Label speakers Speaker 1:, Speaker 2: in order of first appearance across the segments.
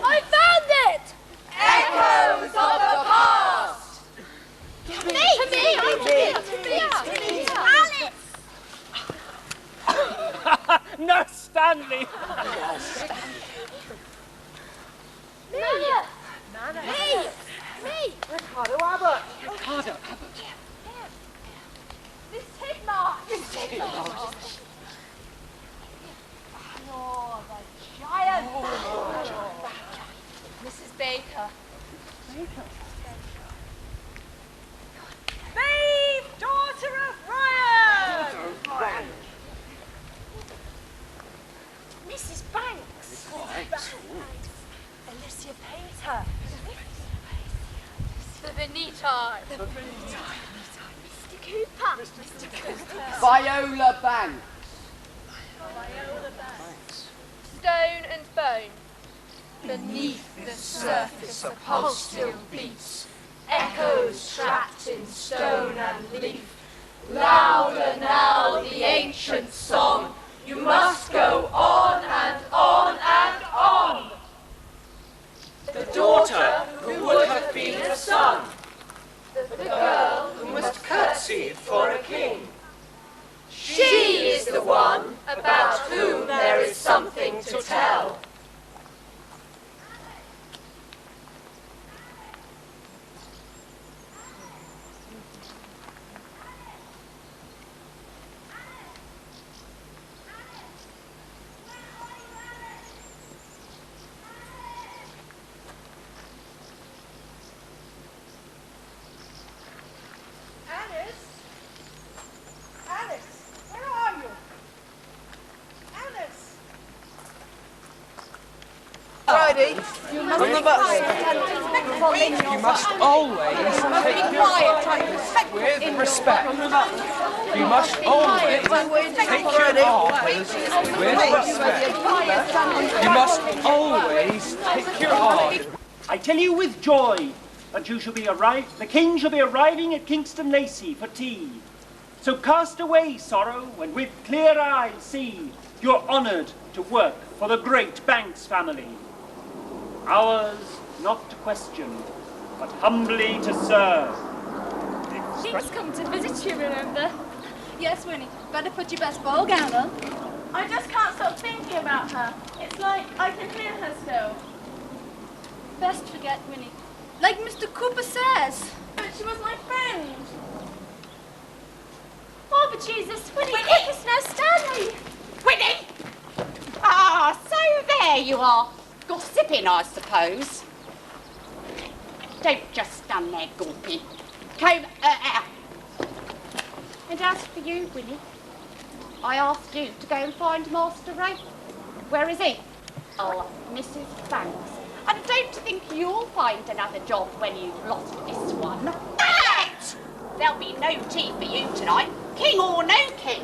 Speaker 1: I found it!
Speaker 2: Echoes of the past!
Speaker 1: Alice!
Speaker 3: No, Stanley!
Speaker 1: Nana! Me!
Speaker 3: Ricardo Abbott! Ricardo Abbott?
Speaker 1: Miss Tidmarsh! Oh, the giant! Mrs. Baker.
Speaker 2: Maeve, daughter of Ryan!
Speaker 1: Mrs. Banks. Alicia Painter. The Veneti. Mr. Cooper.
Speaker 4: Viola Banks.
Speaker 1: Stone and bone. Beneath the surface a pulse still beats. Echoes trapped in stone and leaf. Louder now the ancient song. You must go on and on and on.
Speaker 3: The daughter who would have been a son.
Speaker 1: The girl
Speaker 3: Who must curtsy for a king.
Speaker 1: She is the one about whom there is something to tell.
Speaker 4: You must always take your orders with respect. You must always take your orders with respect. You must always take your orders.
Speaker 3: I tell you with joy that the king shall be arriving at Kingston, Lacy for tea. So cast away sorrow and with clear eyes see you're honoured to work for the great Banks family. Ours not to question, but humbly to serve.
Speaker 1: King's come to visit you, remember?
Speaker 5: Yes, Winnie. Better put your best ball gown on.
Speaker 2: I just can't stop thinking about her. It's like I can hear her still.
Speaker 5: Best forget, Winnie. Like Mr. Cooper says.
Speaker 2: But she was my friend.
Speaker 1: Oh, but Jesus, Winnie, quickest now, Stanley!
Speaker 6: Winnie! Ah, so there you are. Gossiping, I suppose. Don't just stand there gawping. Come out. And as for you, Winnie, I asked you to go and find Master Ray. Where is he? Oh, Mrs. Banks. And don't think you'll find another job when you've lost this one. But there'll be no tea for you tonight, king or no king.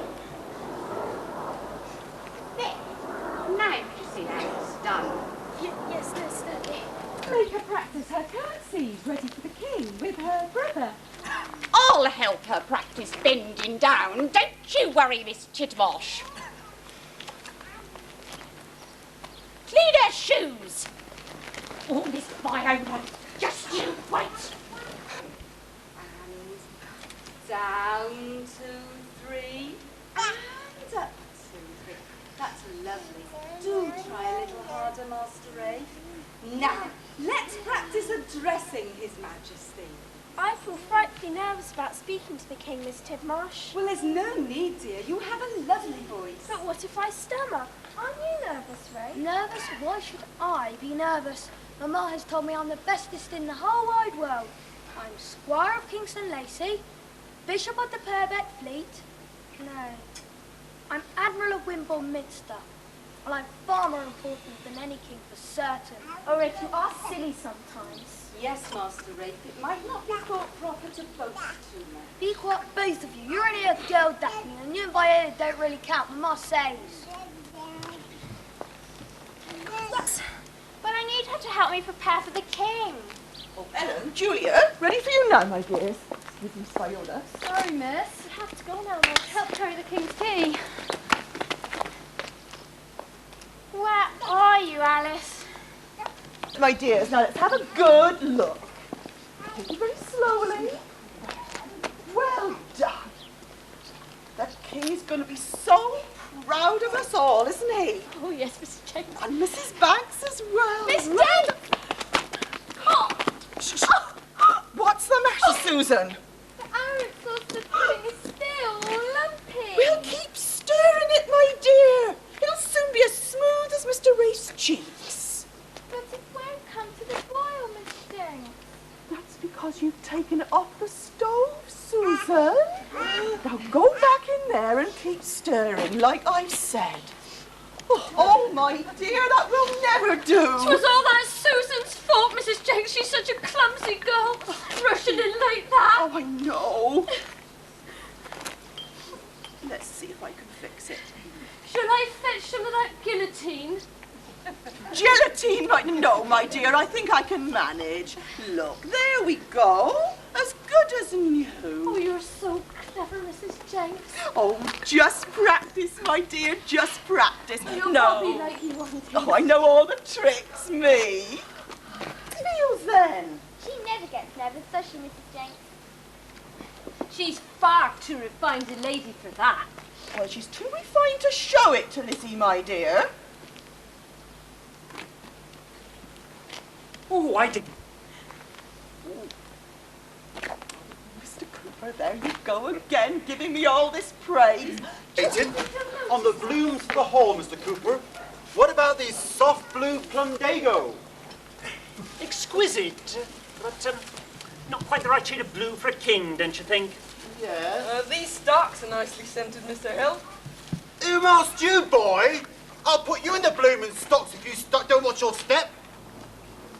Speaker 6: There. Now you see how it's done.
Speaker 1: Yes, no, Stanley.
Speaker 7: Make her practice her curtsies ready for the king with her brother.
Speaker 6: I'll help her practice bending down. Don't you worry, Miss Tidmarsh. Clean her shoes. Oh, Miss Viola, just you wait.
Speaker 7: And down, 2, 3. And up, 2, 3. That's lovely. Do try a little harder, Master Ray. Now, let's practice addressing His Majesty.
Speaker 1: I feel frightfully nervous about speaking to the king, Miss Tidmarsh.
Speaker 7: Well, there's no need, dear. You have a lovely voice.
Speaker 1: But what if I stammer? Aren't you nervous, Ray?
Speaker 5: Nervous? Why should I be nervous? Mamma has told me I'm the bestest in the whole wide world. I'm Squire of Kingston Lacy, Bishop of the Purbeck Fleet. No, I'm Admiral of Wimborne Minster. Well, I'm far more important than any king for certain.
Speaker 1: Or if you are silly sometimes.
Speaker 7: Yes, Master Ray. It might not be thought proper to boast too much.
Speaker 5: Be quiet, both of you. You're only a girl, Daphne, and you and Viola don't really count, Mamma says.
Speaker 1: But I need her to help me prepare for the king.
Speaker 8: Oh, Ellen, Julia, ready for you now, my dears. With Miss Viola.
Speaker 5: Sorry, miss.
Speaker 2: have to go now, Mum, to help carry the King's tea.
Speaker 6: Where are you, Alice?
Speaker 8: My dears, now let's have a good look. Take it very slowly. Well done. That King's going to be so proud of us all, isn't he?
Speaker 2: Oh, yes, Mrs. James.
Speaker 8: And Mrs. Banks as well.
Speaker 2: Miss James! Oh.
Speaker 8: Shh. What's the matter, Susan?
Speaker 2: The Irish sauce pudding is still lumpy.
Speaker 8: We'll keep stirring it, my dear. It'll soon be as smooth as Mr. Ray's cheeks.
Speaker 2: But it won't come to the boil, Miss James.
Speaker 8: That's because you've taken it off the stove, Susan. Now go back in there and keep stirring, like I said. Oh, my dear, that will never do.
Speaker 1: It was all that Susan's fault, Mrs. Jenks. She's such a clumsy girl, rushing in like that.
Speaker 8: Oh, I know. Let's see if I can fix it.
Speaker 1: Shall I fetch some of that guillotine?
Speaker 8: Gelatine, right? No, my dear, I think I can manage. Look, there we go. As good as new.
Speaker 1: Oh, you're so clever, Mrs. Jenks.
Speaker 8: Oh, just practice, my dear, just practice.
Speaker 1: You'll
Speaker 8: No.
Speaker 1: not be like you wanted.
Speaker 8: Oh, I know all the tricks, me. Tails, then.
Speaker 2: She never gets nervous, does she, Mrs. Jenks?
Speaker 1: She's far too refined a lady for that.
Speaker 8: Well, she's too refined to show it to Lizzie, my dear.
Speaker 3: Oh, I did.
Speaker 8: Mr. Cooper, there you go again, giving me all this praise.
Speaker 9: Waiting on the blooms for the hall, Mr. Cooper. What about the soft blue plumdago?
Speaker 3: Exquisite, but not quite the right shade of blue for a king, don't you think?
Speaker 9: Yes.
Speaker 4: These stocks are nicely scented, Mr. Hill.
Speaker 9: Who asked you, boy? I'll put you in the blooming stocks if you don't watch your step.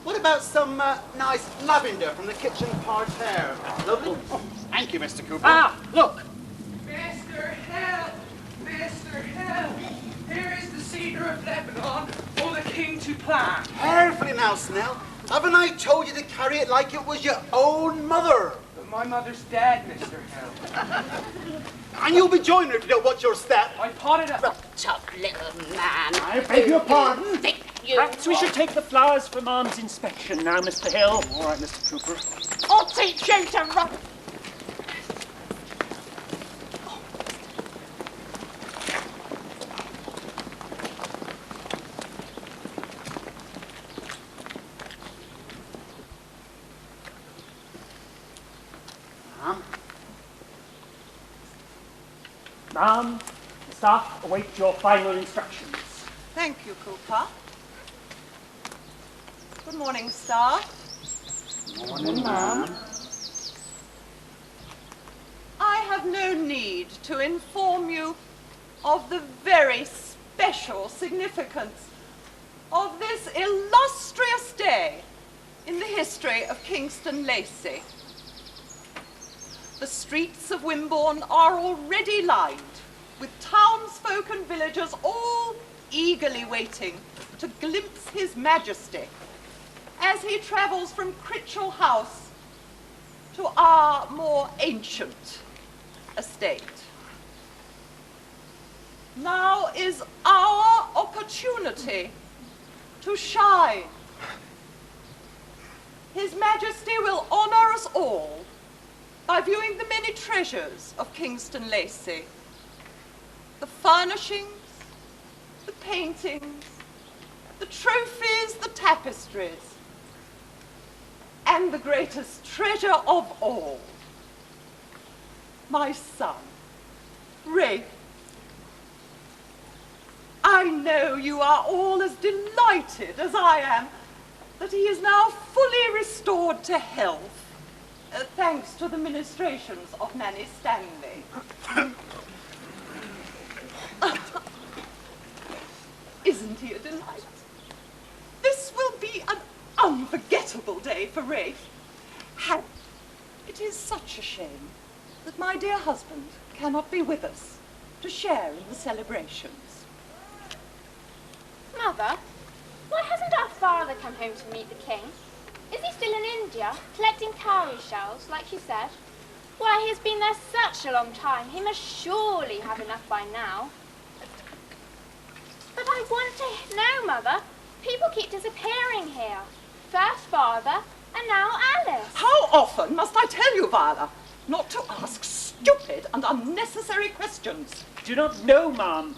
Speaker 9: What about some nice lavender from the kitchen parterre? Lovely. Oh, thank you, Mr. Cooper.
Speaker 3: Ah, look.
Speaker 4: Mr. Hill! Mr. Hill! Here is the cedar of Lebanon for the king to plant.
Speaker 9: Carefully now, Snell. Haven't I told you to carry it like it was your own mother?
Speaker 4: But my mother's dead, Mr. Hill.
Speaker 9: And you'll be joining her if you don't watch your step.
Speaker 4: I potted up.
Speaker 6: Top little man.
Speaker 3: I beg your pardon.
Speaker 6: Think you.
Speaker 3: Perhaps we should take the flowers for Mum's inspection now, Mr. Hill.
Speaker 9: All right, Mr. Cooper.
Speaker 6: I'll teach you to run.
Speaker 3: Ma'am, the staff await your final instructions.
Speaker 8: Thank you, Cooper. Good morning, staff.
Speaker 9: Morning, ma'am.
Speaker 8: I have no need to inform you of the very special significance of this illustrious day in the history of Kingston, Lacy. The streets of Wimborne are already lined with townsfolk and villagers all eagerly waiting to glimpse His Majesty as he travels from Critchell House to our more ancient estate. Now is our opportunity to shine. His Majesty will honor us all by viewing the many treasures of Kingston Lacy. The furnishings, the paintings, the trophies, the tapestries, and the greatest treasure of all, my son, Rafe. I know you are all as delighted as I am that he is now fully restored to health, thanks to the ministrations of Nanny Stanley. Isn't he a delight? This will be an unforgettable day for Rafe. And it is such a shame that my dear husband cannot be with us to share in the celebrations.
Speaker 2: Mother, why hasn't our father come home to meet the king? Is he still in India, collecting cowrie shells, like you said?
Speaker 1: Why, he's been there such a long time. He must surely have enough by now. But I want to know, Mother. People keep disappearing here. First Father, and now Alice.
Speaker 8: How often must I tell you, Viola, not to ask stupid and unnecessary questions?
Speaker 3: Do not know, ma'am.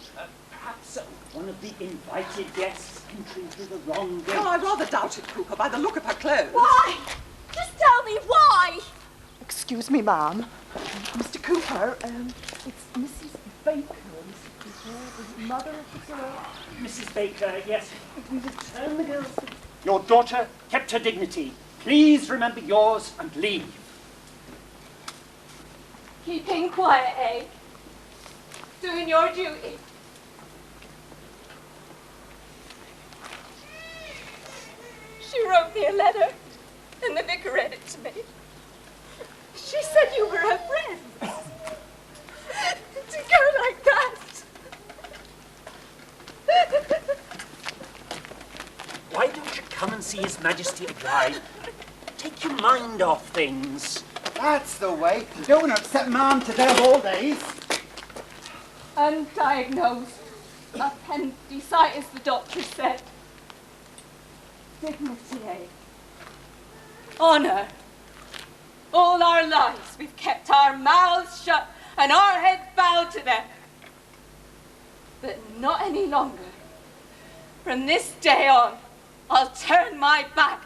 Speaker 3: Perhaps one of the invited guests entering through the wrong gate.
Speaker 8: Oh, I rather doubt it, Cooper, by the look of her clothes.
Speaker 2: Why? Just tell me why.
Speaker 8: Excuse me, ma'am. Mr. Cooper, it's Mrs. Baker, Mr. Cooper, the mother of the girl.
Speaker 3: Mrs. Baker, yes, we return the girls. Your daughter kept her dignity. Please remember yours and leave.
Speaker 2: Keeping quiet, eh? Doing your duty. She wrote me a letter, and the vicar read it to me. She said you were her friend. To go like that.
Speaker 3: Why don't you come and see His Majesty arrive? Take your mind off things.
Speaker 9: That's the way. You don't want to upset Mum to death all days.
Speaker 2: Undiagnosed. Appendicitis, the doctor said. Dignity, eh? Honour. All our lives we've kept our mouths shut and our heads bowed to them. But not any longer. From this day on, I'll turn my back.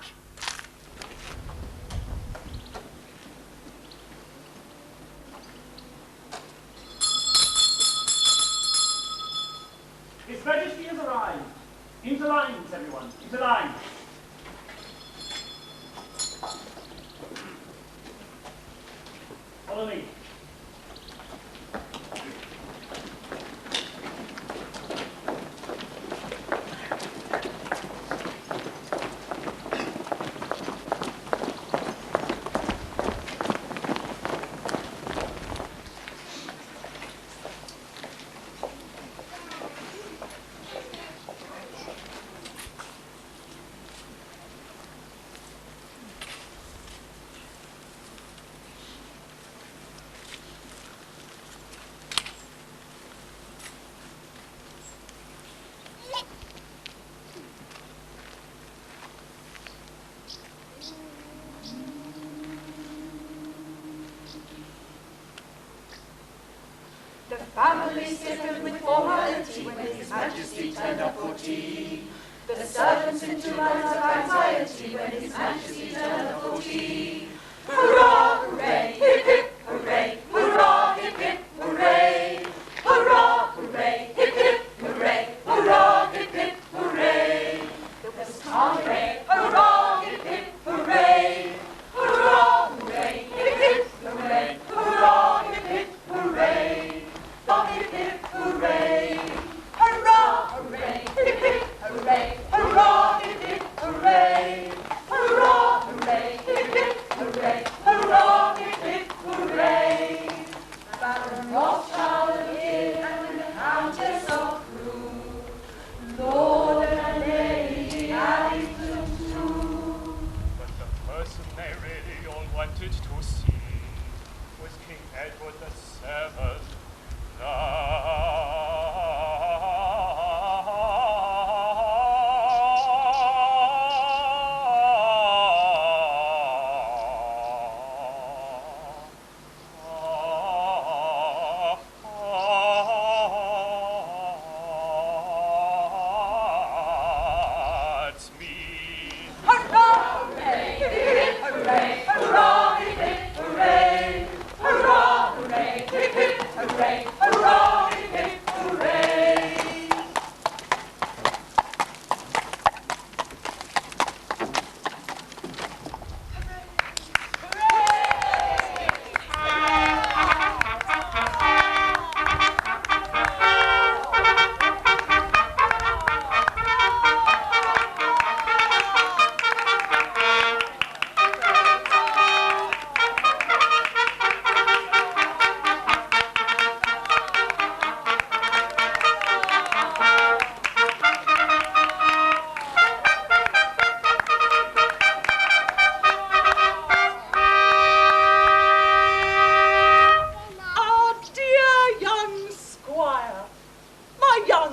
Speaker 3: His Majesty has arrived. Into lines, everyone. Into lines. Follow me.
Speaker 7: The family sickened with formality when His Majesty turned up for tea. The servants into lines of anxiety when His Majesty turned up for tea. Hurrah, hooray, hip hip, hooray, hurrah, hip hip, hooray. Hurrah, hooray, hip hip, hooray, hurrah, hip hip, hooray. There was hooray, hurrah, hip hip, hooray. Hurrah, hooray, hip hip, hooray, hurrah, hip hip, hooray. Hip hip hooray! Hurrah! Hooray! Hip hip hooray! Hurrah! Hip hip hooray! Hurrah! Hooray! Hip hip hooray! Hurrah! Hip hip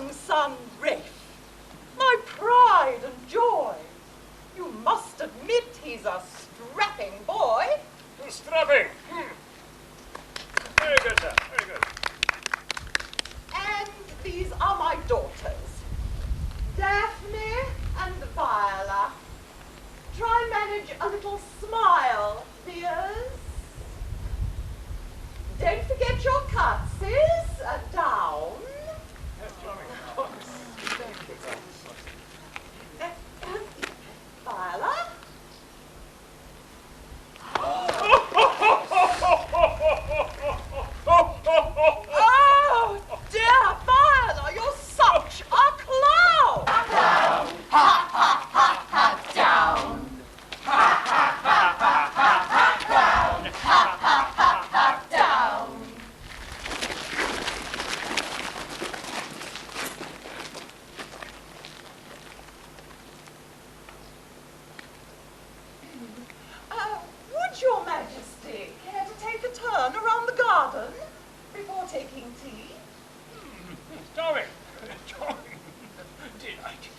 Speaker 8: young son, Rafe. My pride and joy. You must admit he's a strapping boy.
Speaker 10: Strapping. Very good, sir. Very good.
Speaker 8: And these are my daughters, Daphne and Viola. Try and manage a little smile, dears. Don't forget your curtsies. Down. Viola? Oh, dear Viola, you're such a clown!
Speaker 1: Down. Ha ha ha ha. Down. Ha ha ha ha ha. Down. Ha ha ha ha. Down.
Speaker 8: Would your Majesty care to take a turn around the garden before taking tea?
Speaker 10: Charming. Charming. Delighted.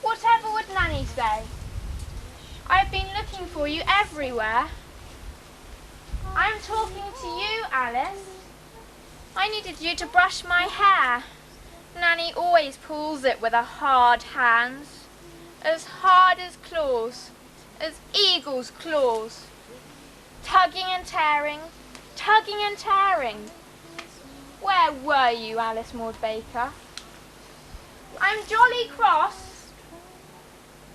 Speaker 5: Whatever would Nanny say? I've been looking for you everywhere. I'm talking to you, Alice. I needed you to brush my hair. Nanny always pulls it with her hard hands, as hard as claws, as eagle's claws. Tugging and tearing, tugging and tearing. Where were you, Alice Maud Baker? I'm jolly cross.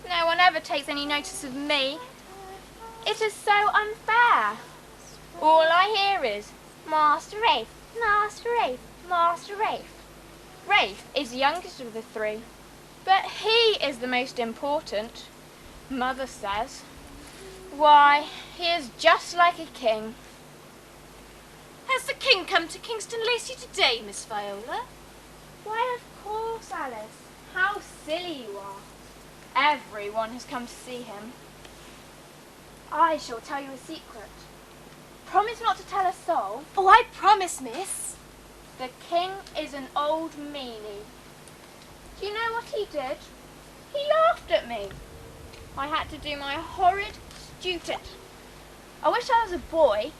Speaker 5: No one ever takes any notice of me. It is so unfair. All I hear is, Master Rafe, Master Rafe, Master Rafe. Rafe is the youngest of the three, but he is the most important, Mother says. Why, he is just like a king.
Speaker 7: Has the king come to Kingston Lacy today, Miss Viola?
Speaker 5: Why, of course, Alice. How silly you are. Everyone has come to see him. I shall tell you a secret. Promise not to tell a soul.
Speaker 7: Oh, I promise, miss.
Speaker 5: The king is an old meanie. Do you know what he did? He laughed at me. I had to do my horrid, stupid.
Speaker 1: I wish I was a boy,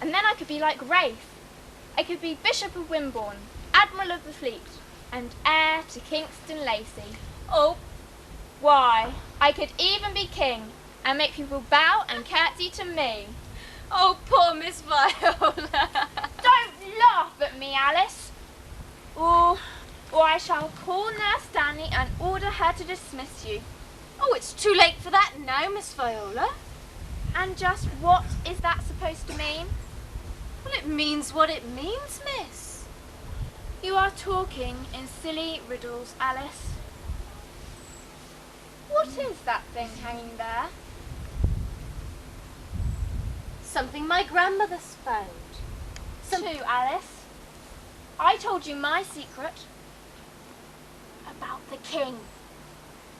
Speaker 1: and then I could be like Rafe. I could be Bishop of Wimborne, Admiral of the Fleet, and heir to Kingston Lacy. Oh, why, I could even be king, and make people bow and curtsy to me.
Speaker 2: Oh, poor Miss Viola.
Speaker 1: Don't laugh at me, Alice. Or I shall call Nurse Stanley and order her to dismiss you.
Speaker 2: Oh, it's too late for that now, Miss Viola.
Speaker 1: And just what is that supposed to mean?
Speaker 2: Well, it means what it means, miss.
Speaker 1: You are talking in silly riddles, Alice. What is that thing hanging there?
Speaker 2: Something my grandmother's found.
Speaker 1: Too, Alice. I told you my secret about the king.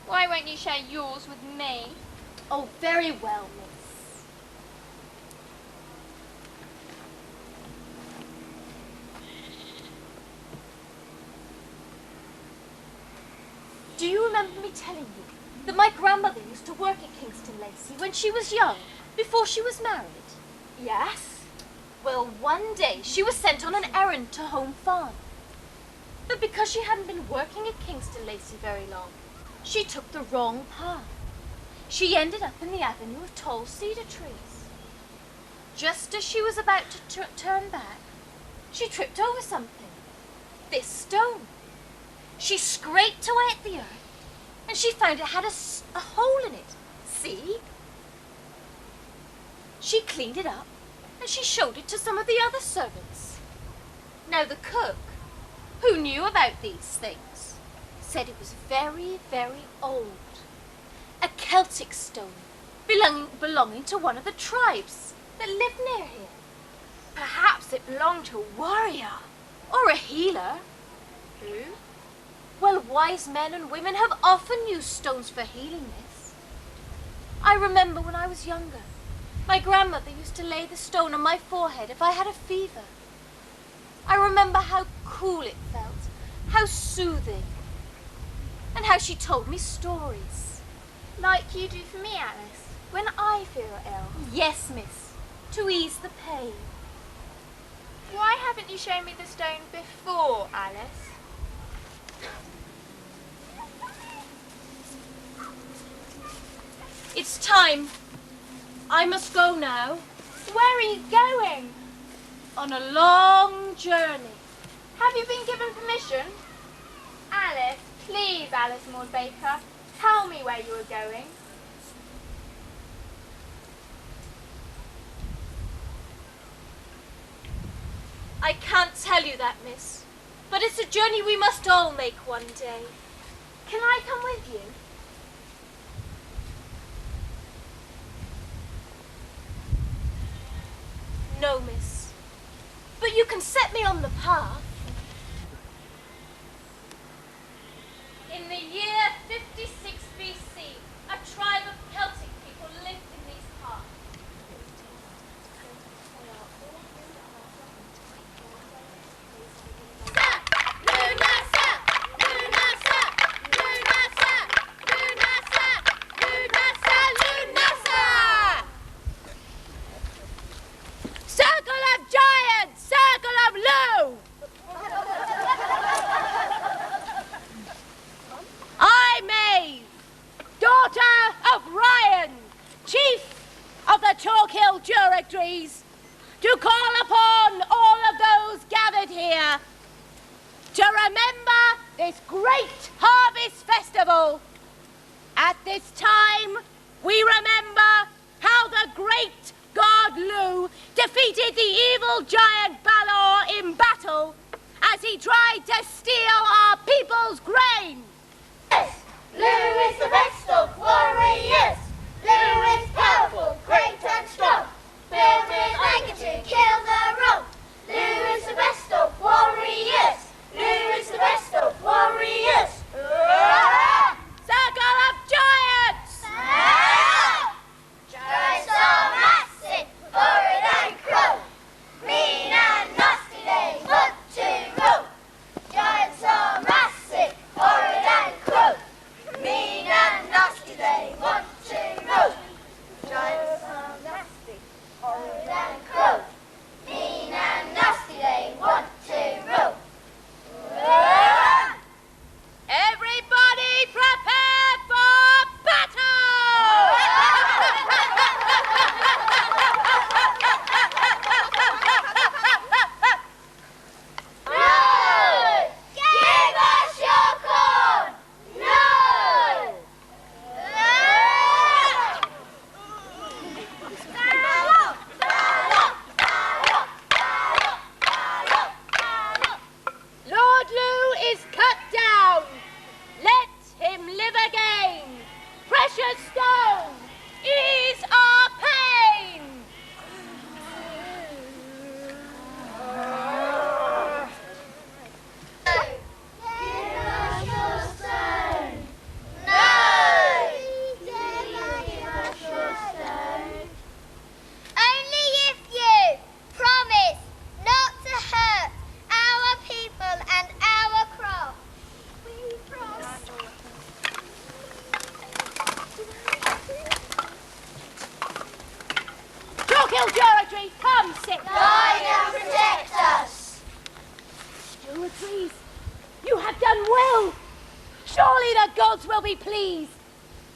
Speaker 1: Why won't you share yours with me?
Speaker 2: Oh, very well, miss. Do you remember me telling you that my grandmother used to work at Kingston Lacy when she was young, before she was married?
Speaker 1: Yes.
Speaker 2: Well, one day she was sent on an errand to Home Farm. But because she hadn't been working at Kingston Lacy very long, she took the wrong path. She ended up in the avenue of tall cedar trees. Just as she was about to turn back, she tripped over something. This stone. She scraped away at the earth, and she found it had a hole in it. See? She cleaned it up, and she showed it to some of the other servants. Now the cook, who knew about these things, said it was very, very old. A Celtic stone belonging to one of the tribes that lived near here.
Speaker 1: Perhaps it belonged to a warrior.
Speaker 2: Or a healer.
Speaker 1: Who?
Speaker 2: Well, wise men and women have often used stones for healing, miss. I remember when I was younger, my grandmother used to lay the stone on my forehead if I had a fever. I remember how cool it felt, how soothing, and how she told me stories.
Speaker 1: Like you do for me, Alice, when I feel ill.
Speaker 2: Yes, miss, to ease the pain.
Speaker 1: Why haven't you shown me the stone before, Alice?
Speaker 2: It's time. I must go now.
Speaker 1: Where are you going?
Speaker 2: On a long journey.
Speaker 1: Have you been given permission? Alice, please, Alice Maud Baker, tell me where you are going.
Speaker 2: I can't tell you that, miss. But it's a journey we must all make one day.
Speaker 1: Can I come with you?
Speaker 2: No, miss. But you can set me on the path. In the year 56 BC, a tribe of Celtic people lived in these parts.
Speaker 6: Circle of giants, circle of low. I, Maeve, daughter of Ryan, chief of the Chalkhill Durotriges, do call upon all of those gathered here to remember this great harvest festival. At this time, we remember how the great God Lu defeated the evil giant Balor in battle as he tried to steal our people's grain.
Speaker 5: Yes, Lu is the best of warriors. Lu is powerful, great and strong. Built with anger to kill the wrong. Lu is the best of warriors. Lu is the best of warriors.
Speaker 6: Circle of giants!
Speaker 5: Giants are massive, horrid and cruel. Mean and nasty, they want to rule. Giants are massive, horrid and cruel. Mean and nasty, they want to
Speaker 6: Oh, Durotriges, come, sit.
Speaker 1: Guide and protect us.
Speaker 6: Durotriges, you have done well. Surely the gods will be pleased.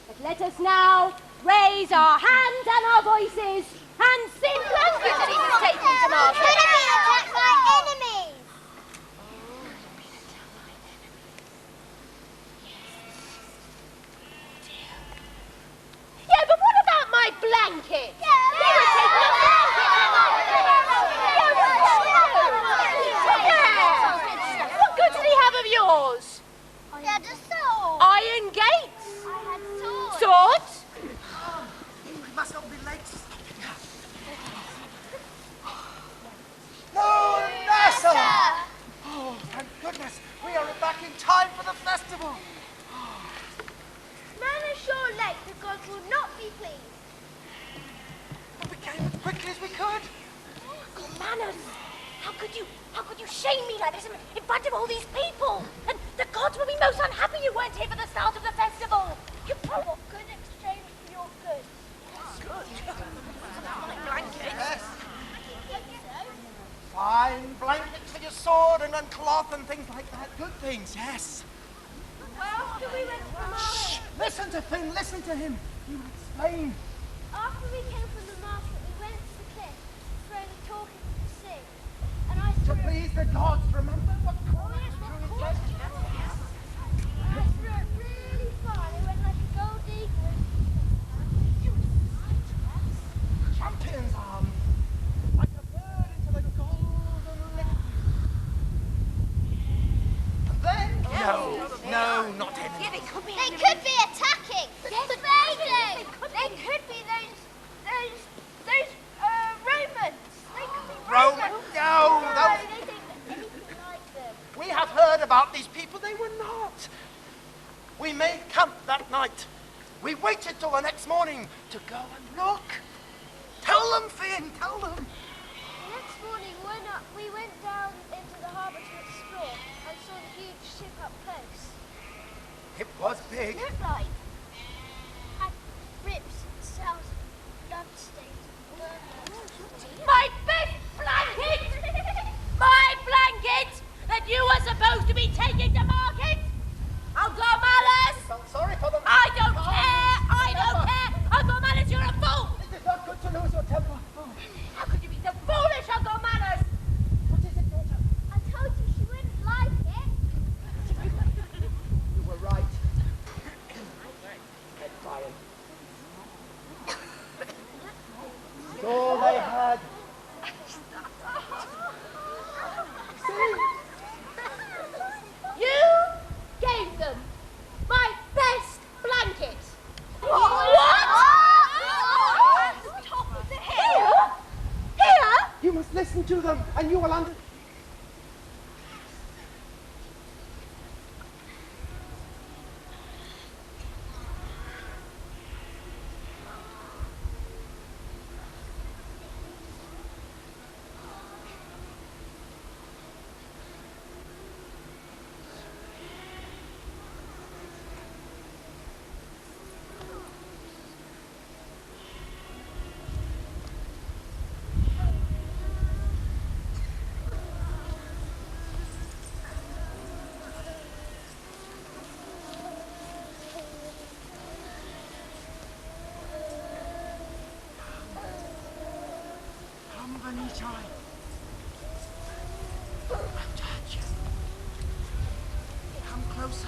Speaker 6: But let us now raise our hands and our voices and sing blankets to take them to market.
Speaker 1: Enemy attack my enemies.
Speaker 6: Yeah, but what about my blanket? You were taking a blanket. Yeah. What good did he have of yours?
Speaker 1: I had a sword.
Speaker 6: Iron gates.
Speaker 1: I had swords.
Speaker 6: Swords?
Speaker 9: We must all be late. No, Nasa! Oh, thank goodness. We are back in time for the festival.
Speaker 1: Man ashore late, the gods will not be pleased.
Speaker 9: But we came as quickly as we could.
Speaker 6: Good manners. How could you shame me like this in front of all these people? And the gods will be most unhappy you weren't here for the start of the festival. You
Speaker 1: What good exchange for your good?
Speaker 9: Yes. Fine blankets for your sword and cloth and things like that. Good things, yes.
Speaker 1: After we went from the market,
Speaker 9: Listen to Finn, listen to him. He will explain.
Speaker 1: after we came from the market, we went to the cliff to throw the talking to the sea. And I
Speaker 9: To
Speaker 1: threw it.
Speaker 9: please the gods, remember what
Speaker 1: Oh, yes, of course. I threw it really far, and it went like a gold eagle.
Speaker 9: champions arm. Like a bird into the golden liquid. And then... No, not enemy.
Speaker 1: They could be attacking. Yes, maybe. They could be those Romans. They could be Romans.
Speaker 9: No,
Speaker 1: they think anything like them.
Speaker 9: we have heard about these people. They were not. We made camp that night. We waited till the next morning to go and look. Tell them, Finn, tell them.
Speaker 1: The next morning, we went down into the harbour to explore and saw the huge ship up close.
Speaker 9: It was big.
Speaker 1: Looked like had rips and sails, blood stains,
Speaker 6: My best blanket! My blanket that you were supposed to be taking to market! Uncle Malice!
Speaker 9: Felt sorry for them.
Speaker 6: I don't care! Uncle Malice, you're a fool!
Speaker 9: It is not good to lose your temper. Oh.
Speaker 6: How could you be so foolish, Uncle Malice?
Speaker 9: What is it, daughter?
Speaker 1: I told you she wouldn't like it.
Speaker 9: You were right. Head Brian. It's all they had.
Speaker 6: You gave them my best blanket. What? Here? Here?
Speaker 9: You must listen to them, and you will understand. Come, Veneti. I'll touch you. Come closer.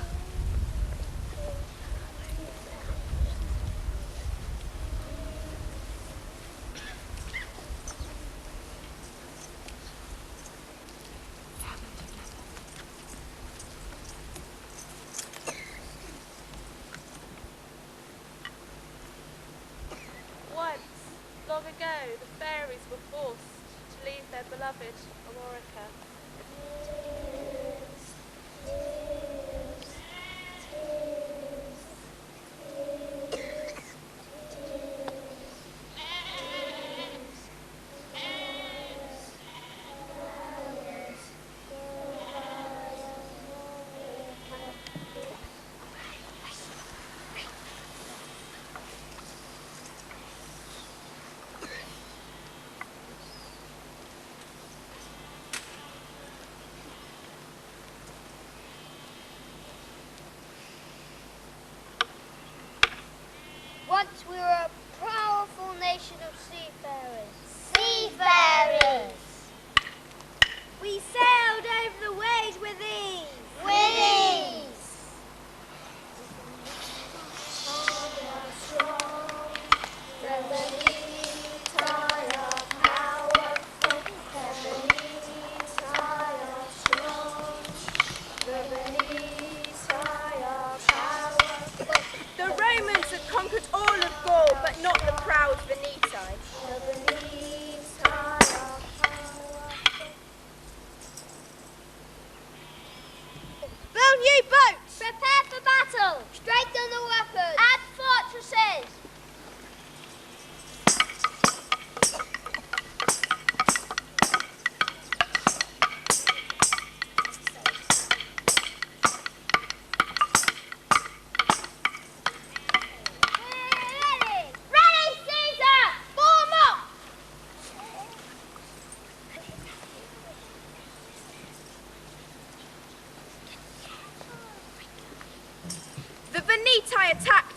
Speaker 11: Once, long ago, the fairies were forced to leave their beloved Aurorica.
Speaker 1: attack